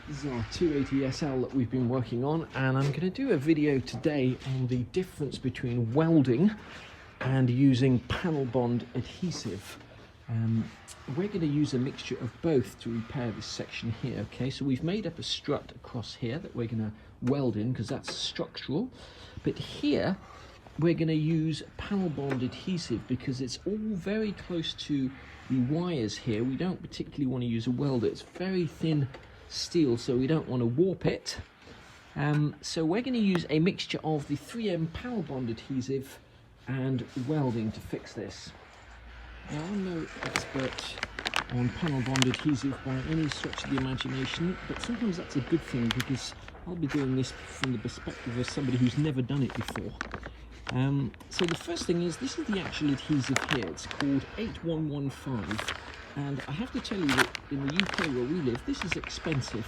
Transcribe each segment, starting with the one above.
This is our 280 SL that we've been working on, and I'm going to do a video today on the difference between welding and using panel bond adhesive. We're going to use a mixture of both to repair this section here. Okay, so we've made up a strut across here that we're going to weld in because that's structural, but here we're going to use panel bond adhesive because it's all very close to the wires here. We don't particularly want to use a welder. It's very thin steel, so we don't want to warp it. So we're going to use a mixture of the 3M panel bond adhesive and welding to fix this. Now, I'm no expert on panel bond adhesive by any stretch of the imagination, but sometimes that's a good thing because I'll be doing this from the perspective of somebody who's never done it before. So the first thing is, this is the actual adhesive here. It's called 8115, and I have to tell you that in the UK where we live, this is expensive.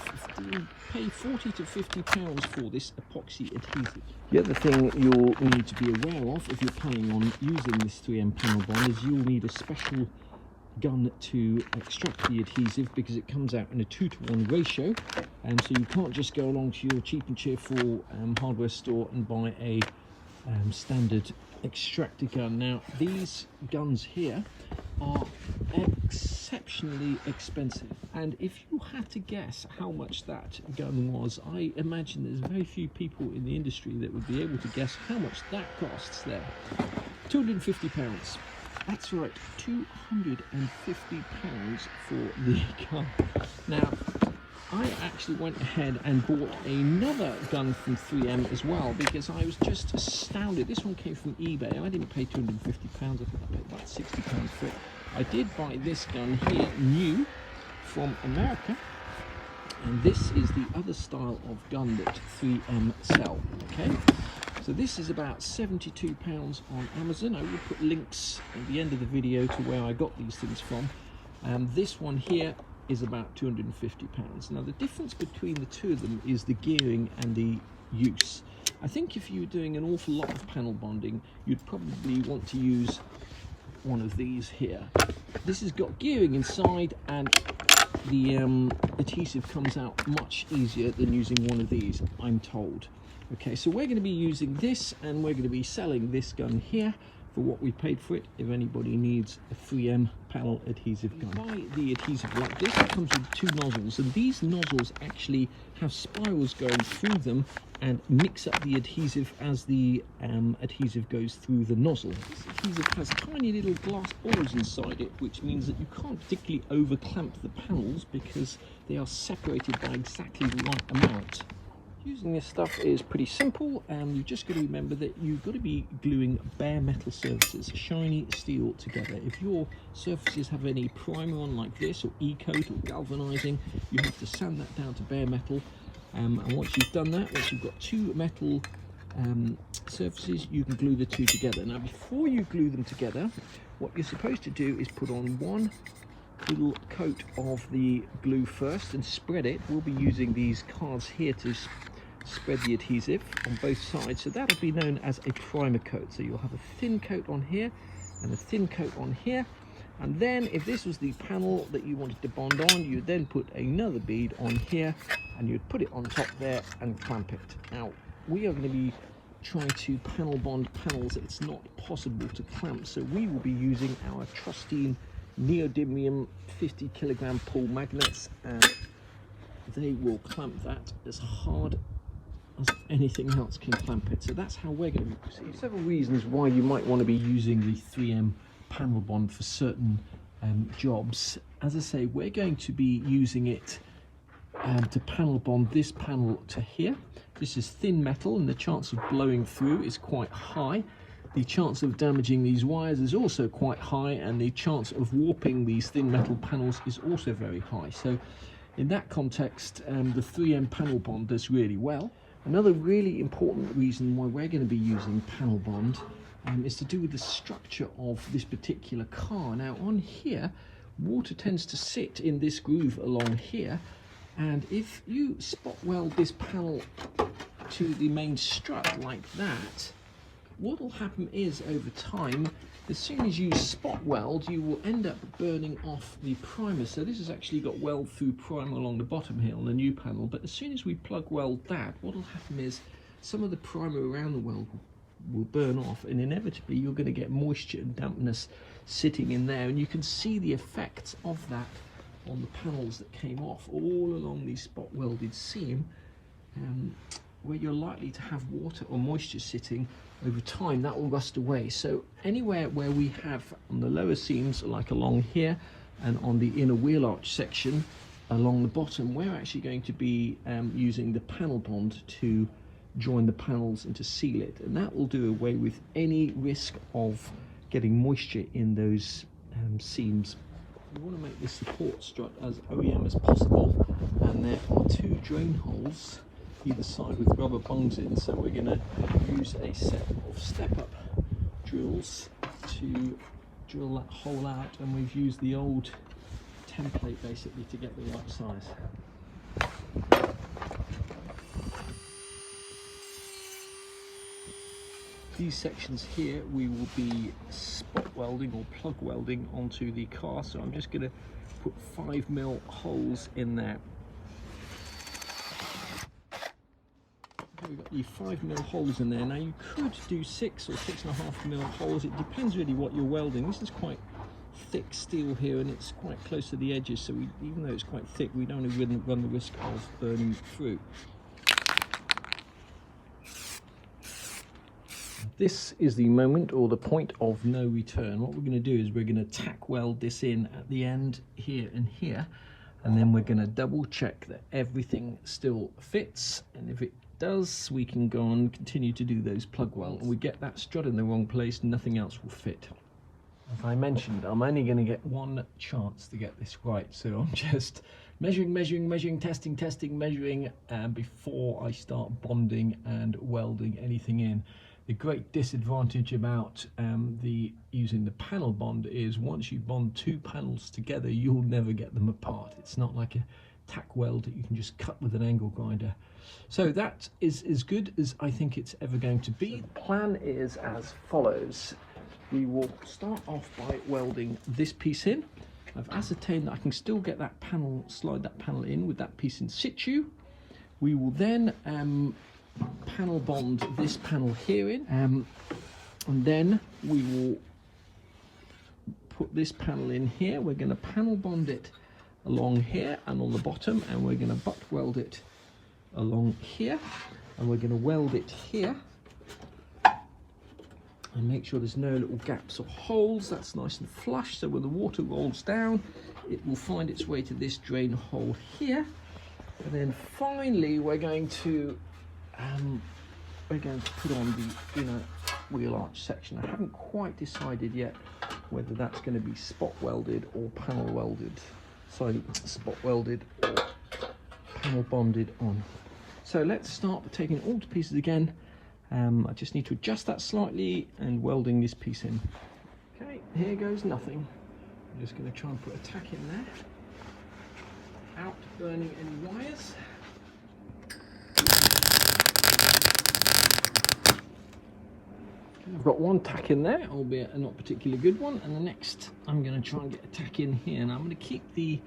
You pay 40 to 50 pounds for this epoxy adhesive. The other thing you'll need to be aware of if you're planning on using this 3M panel bond is you'll need a special gun to extract the adhesive because it comes out in a 2-to-1 ratio, and so you can't just go along to your cheap and cheerful hardware store and buy a standard extractor gun. Now, these guns here are exceptionally expensive, and if you had to guess how much that gun was, I imagine there's very few people in the industry that would be able to guess how much that costs there. £250. That's right, £250 for the gun. Now, I actually went ahead and bought another gun from 3M as well because I was just astounded. This one came from eBay. I didn't pay £250, I think I paid about £60 for it. I did buy this gun here, new, from America, and this is the other style of gun that 3M sell, okay? So this is about £72 on Amazon. I will put links at the end of the video to where I got these things from. This one here is about £250. Now, the difference between the two of them is the gearing and the use. I think if you were doing an awful lot of panel bonding, you'd probably want to use one of these here. This has got gearing inside, and the adhesive comes out much easier than using one of these, I'm told. Okay, so we're going to be using this, and we're going to be selling this gun here for what we paid for it. If anybody needs a 3M panel adhesive gun, buy the adhesive like this. It comes with 2 nozzles, and these nozzles actually have spirals going through them and mix up the adhesive as the adhesive goes through the nozzle. This adhesive has tiny little glass balls inside it, which means that you can't particularly over clamp the panels because they are separated by exactly the right amount. Using this stuff is pretty simple, and you've just got to remember that you've got to be gluing bare metal surfaces, shiny steel, together. If your surfaces have any primer on like this, or e-coat, or galvanizing, you have to sand that down to bare metal. And once you've done that, once you've got 2 metal surfaces, you can glue the 2 together. Now, before you glue them together, what you're supposed to do is put on one little coat of the glue first and spread it. We'll be using these cards here to spread the adhesive on both sides, so that'll be known as a primer coat. So you'll have a thin coat on here and a thin coat on here, and then if this was the panel that you wanted to bond on, you'd then put another bead on here and you'd put it on top there and clamp it. Now, we are going to be trying to panel bond panels that it's not possible to clamp, so we will be using our trusty neodymium 50 kilogram pull magnets, and they will clamp that as hard as anything else can clamp it. So that's how we're going to be proceeding. Several reasons why you might want to be using the 3M panel bond for certain jobs. As I say, we're going to be using it to panel bond this panel to here. This is thin metal, and the chance of blowing through is quite high. The chance of damaging these wires is also quite high, and the chance of warping these thin metal panels is also very high. So in that context, the 3M panel bond does really well. Another really important reason why we're going to be using panel bond is to do with the structure of this particular car. Now, on here, water tends to sit in this groove along here, and if you spot weld this panel to the main strut like that, what will happen is, over time, as soon as you spot weld, you will end up burning off the primer. So this has actually got weld through primer along the bottom here on the new panel, but as soon as we plug weld that, what will happen is some of the primer around the weld will burn off, and inevitably you're going to get moisture and dampness sitting in there, and you can see the effects of that on the panels that came off all along the spot welded seam, where you're likely to have water or moisture sitting. Over time that will rust away. So anywhere where we have on the lower seams, like along here, and on the inner wheel arch section along the bottom, we're actually going to be using the panel bond to join the panels and to seal it, and that will do away with any risk of getting moisture in those seams. We want to make this support strut as OEM as possible, and there are 2 drain holes either side with rubber bungs in, so we're going to use a set of step-up drills to drill that hole out, and we've used the old template basically to get the right size. These sections here we will be spot welding or plug welding onto the car, so I'm just going to put 5mm holes in there. We've got the 5mm holes in there. Now you could do 6 or 6.5mm holes, it depends really what you're welding. This is quite thick steel here, and it's quite close to the edges, so even though it's quite thick, we don't run the risk of burning through. This is the moment, or the point of no return. What we're going to do is we're going to tack weld this in at the end here and here, and then we're going to double check that everything still fits, and if it does, we can go on and continue to do those plug welds. And we get that strut in the wrong place, nothing else will fit. As I mentioned, I'm only going to get one chance to get this right, so I'm just measuring, testing, measuring, before I start bonding and welding anything in. The great disadvantage about using the panel bond is once you bond 2 panels together, you'll never get them apart. It's not like a tack weld that you can just cut with an angle grinder. So that is as good as I think it's ever going to be. The plan is as follows. We will start off by welding this piece in. I've ascertained that I can still get that panel, slide that panel in with that piece in situ. We will then panel bond this panel here in, and then we will put this panel in here. We're going to panel bond it along here and on the bottom, and we're going to butt weld it along here, and we're going to weld it here and make sure there's no little gaps or holes. That's nice and flush, so when the water rolls down it will find its way to this drain hole here. And then finally we're going to put on the inner wheel arch section. I haven't quite decided yet whether that's going to be spot welded or panel welded. Sorry, spot welded or panel bonded on. So let's start by taking it all to pieces again. I just need to adjust that slightly and welding this piece in. Okay, here goes nothing. I'm just going to try and put a tack in there, out burning any wires. I've got one tack in there, albeit a not particularly good one, and the next I'm going to try and get a tack in here. And I'm going to keep the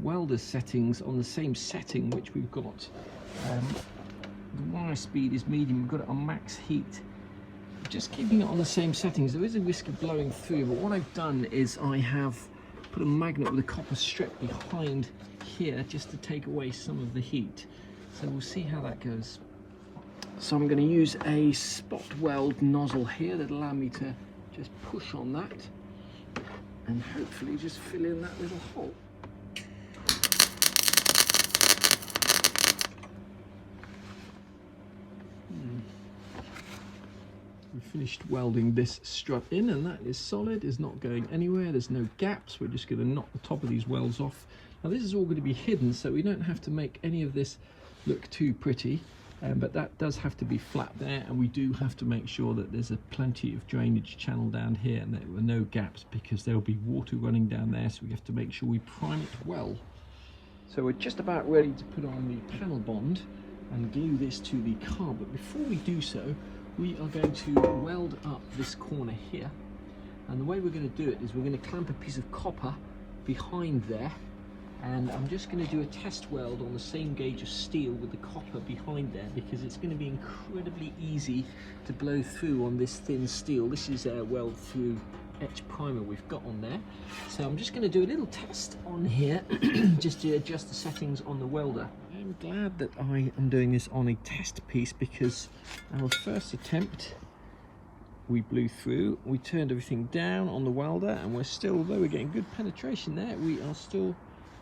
welder settings on the same setting which we've got. The wire speed is medium, we've got it on max heat. Just keeping it on the same settings. There is a risk of blowing through, but what I've done is I have put a magnet with a copper strip behind here just to take away some of the heat. So we'll see how that goes. So I'm going to use a spot weld nozzle here that'll allow me to just push on that and hopefully just fill in that little hole. We've finished welding this strut in, and that is solid, is not going anywhere. There's no gaps. We're just going to knock the top of these welds off. Now this is all going to be hidden, so we don't have to make any of this look too pretty, but that does have to be flat there, and we do have to make sure that there's plenty of drainage channel down here and there were no gaps, because there will be water running down there, so we have to make sure we prime it well. So we're just about ready to put on the panel bond and glue this to the car, but before we do so, we are going to weld up this corner here, and the way we're going to do it is we're going to clamp a piece of copper behind there, and I'm just going to do a test weld on the same gauge of steel with the copper behind there, because it's going to be incredibly easy to blow through on this thin steel. This is a weld through etch primer we've got on there. So I'm just going to do a little test on here just to adjust the settings on the welder. I'm glad that I am doing this on a test piece, because our first attempt we blew through, we turned everything down on the welder, and we're still, although we're getting good penetration there, we are still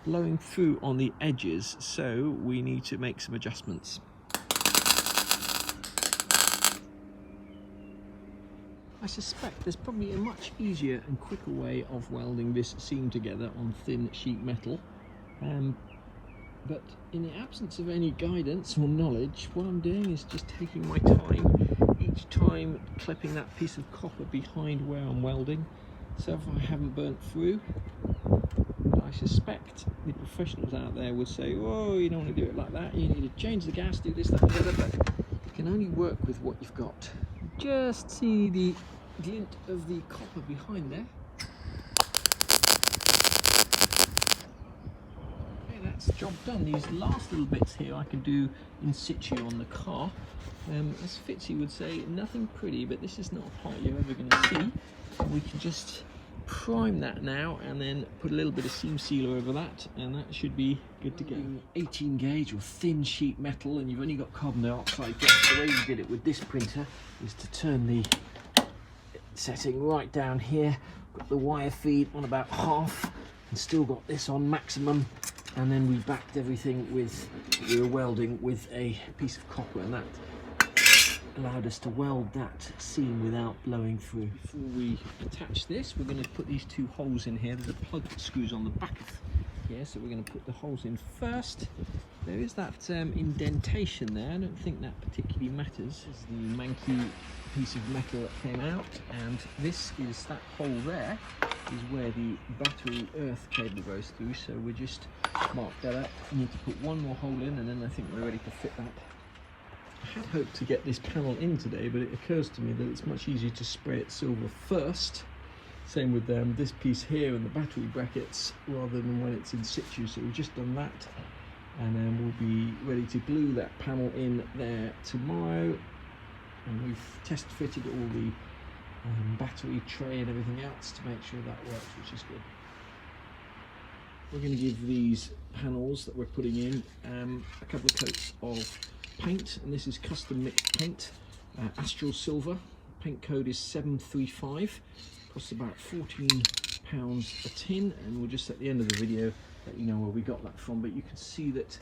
blowing through on the edges, so we need to make some adjustments. I suspect there's probably a much easier and quicker way of welding this seam together on thin sheet metal, but in the absence of any guidance or knowledge, what I'm doing is just taking my time, each time clipping that piece of copper behind where I'm welding, so if I haven't burnt through. I suspect the professionals out there would say, "Oh, you don't want to do it like that, you need to change the gas, do this, that and the other," but you can only work with what you've got. Just see the glint of the copper behind there. Okay, that's the job done. These last little bits here I can do in situ on the car. As Fitzy would say, nothing pretty, but this is not a part you're ever going to see. We can just prime that now and then put a little bit of seam sealer over that, and that should be good to go. 18 gauge or thin sheet metal, and you've only got carbon dioxide gas. The way we did it with this printer is to turn the setting right down here, got the wire feed on about half, and still got this on maximum, and then we backed everything with, we were welding with a piece of copper, and that allowed us to weld that seam without blowing through. Before we attach this, we're going to put these two holes in here. There's a plug that screws on the back of here, so we're going to put the holes in first. There is that indentation there. I don't think that particularly matters. This is the manky piece of metal that came out, and this is that hole there is where the battery earth cable goes through, so we just mark that up. We need to put one more hole in, and then I think we're ready to fit that. I had hoped to get this panel in today, but it occurs to me that it's much easier to spray it silver first. Same with this piece here and the battery brackets, rather than when it's in situ. So we've just done that, and then we'll be ready to glue that panel in there tomorrow. And we've test fitted all the battery tray and everything else to make sure that works, which is good. We're going to give these panels that we're putting in a couple of coats of paint, and this is custom mixed paint, Astral Silver. Paint code is 735, costs about £14 a tin, and we'll just at the end of the video let you know where we got that from, but you can see that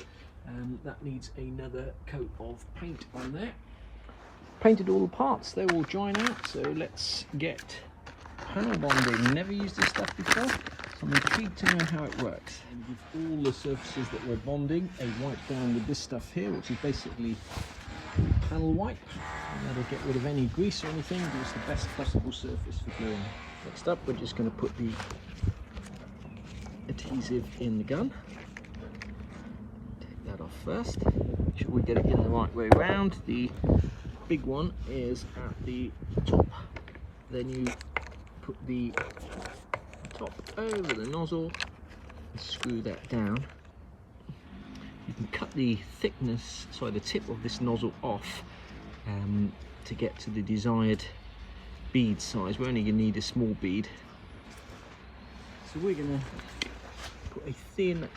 that needs another coat of paint on there. Painted all the parts, they're all drying out, so let's get panel bonding. Never used this stuff before, so I'm intrigued to know how it works. And give all the surfaces that we're bonding a wipe down with this stuff here, which is basically panel wipe, and that'll get rid of any grease or anything, give us the best possible surface for gluing. Next up, we're just going to put the adhesive in the gun. Take that off first, make sure we get it in the right way round. The big one is at the top, then you put the top over the nozzle and screw that down. You can cut the thickness, sorry, the tip of this nozzle off to get to the desired bead size. We're only going to need a small bead, so we're going to put a thin,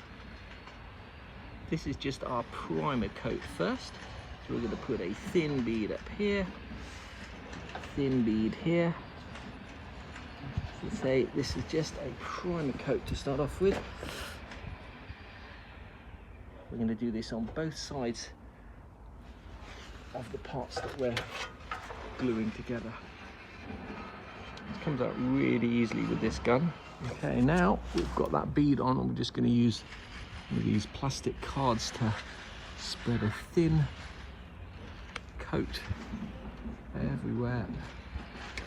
this is just our primer coat first, so we're going to put a thin bead up here, thin bead here. So say this is just a primer coat to start off with. We're going to do this on both sides of the parts that we're gluing together. It comes out really easily with this gun. Okay, now we've got that bead on, and we're just going to use one of these plastic cards to spread a thin coat everywhere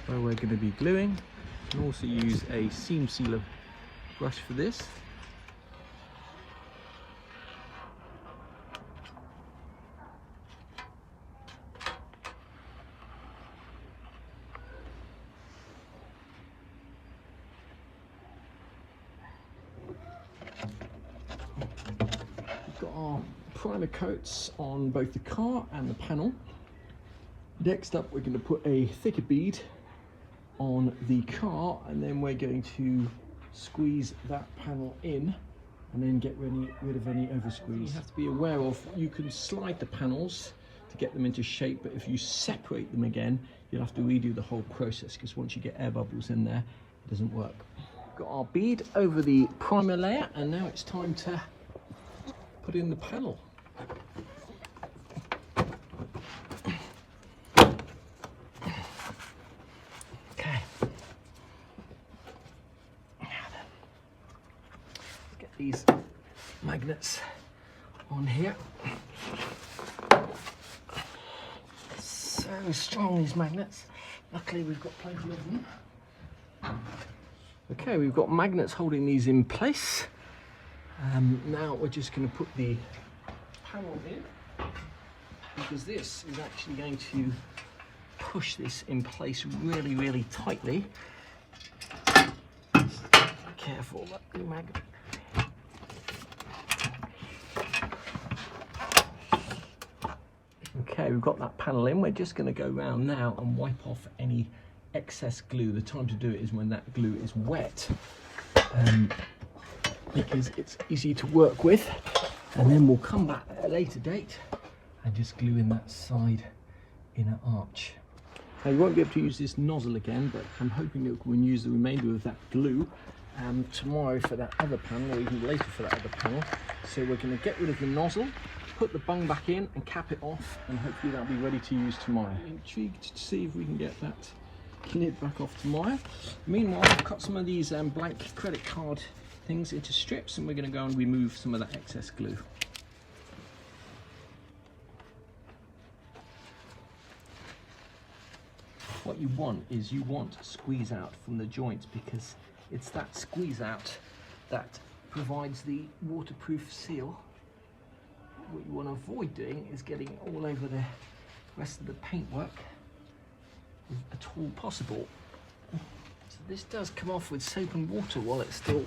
where we're going to be gluing. You can also use a seam sealer brush for this. our primer coats on both the car and the panel. Next up, we're going to put a thicker bead on the car, and then we're going to squeeze that panel in and then get rid of any over squeeze. You have to be aware of, you can slide the panels to get them into shape, but if you separate them again, you'll have to redo the whole process, because once you get air bubbles in there, it doesn't work. Got our bead over the primer layer, and now it's time to put in the panel. Okay. Now then, let's get these magnets on here. So strong, these magnets. Luckily we've got plenty of them. Okay, we've got magnets holding these in place. Now we're just going to put the panel in, because this is actually going to push this in place really, really tightly. Careful, that new magnet. Okay, we've got that panel in. We're just going to go around now and wipe off any excess glue. The time to do it is when that glue is wet, because it's easy to work with, and then we'll come back at a later date and just glue in that side inner arch. Now, you won't be able to use this nozzle again, but I'm hoping that we can use the remainder of that glue tomorrow for that other panel, or even later for that other panel. So we're going to get rid of the nozzle, put the bung back in and cap it off, and hopefully that'll be ready to use tomorrow. I'm intrigued to see if we can get that lid back off tomorrow. Meanwhile, I've cut some of these blank credit card things into strips, and we're going to go and remove some of that excess glue. What you want is you want a squeeze out from the joints, because it's that squeeze out that provides the waterproof seal. What you want to avoid doing is getting all over the rest of the paintwork, if at all possible. So this does come off with soap and water while it's still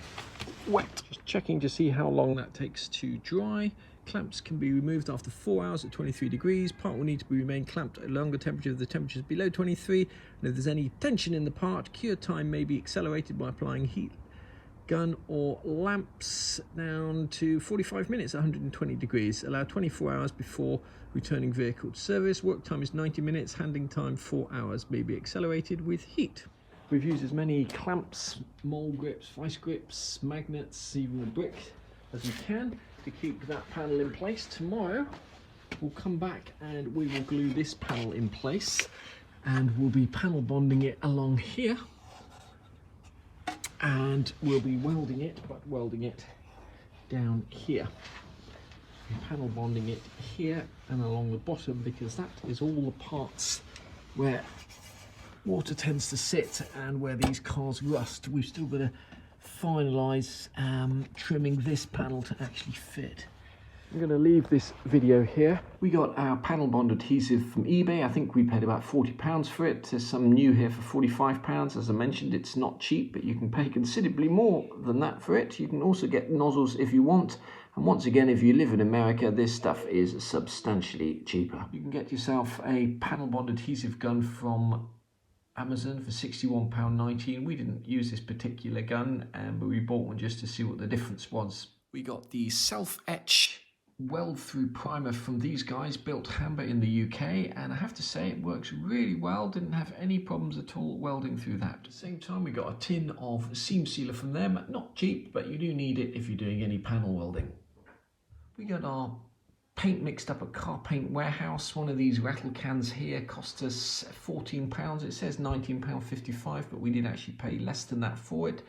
wet. Just checking to see how long that takes to dry. Clamps can be removed after 4 hours at 23 degrees. Part will need to remain clamped at a longer temperature if the temperature is below 23. And if there's any tension in the part, cure time may be accelerated by applying heat gun or lamps down to 45 minutes at 120 degrees. Allow 24 hours before returning vehicle to service. Work time is 90 minutes. Handling time 4 hours. May be accelerated with heat. We've used as many clamps, mole grips, vice grips, magnets, even a brick as we can to keep that panel in place. Tomorrow we'll come back and we will glue this panel in place, and we'll be panel bonding it along here, and we'll be welding it, but welding it down here. We're panel bonding it here and along the bottom, because that is all the parts where water tends to sit and where these cars rust. We've still got to finalise trimming this panel to actually fit. I'm going to leave this video here. We got our panel bond adhesive from eBay. I think we paid about £40 for it. There's some new here for £45. As I mentioned, it's not cheap, but you can pay considerably more than that for it. You can also get nozzles if you want. And once again, if you live in America, this stuff is substantially cheaper. You can get yourself a panel bond adhesive gun from Amazon for £61.19. We didn't use this particular gun, but we bought one just to see what the difference was. We got the self-etch weld through primer from these guys, built Hamber in the UK, and I have to say it works really well. Didn't have any problems at all welding through that. At the same time, we got a tin of seam sealer from them. Not cheap, but you do need it if you're doing any panel welding. We got our paint mixed up at Car Paint Warehouse. One of these rattle cans here cost us £14. It says £19.55, but we did actually pay less than that for it.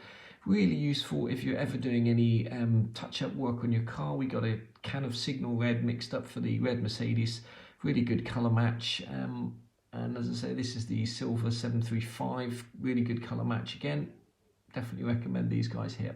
Really useful if you're ever doing any touch-up work on your car. We got a can of Signal Red mixed up for the red Mercedes. Really good colour match. And as I say, this is the Silver 735. Really good colour match again. Definitely recommend these guys here.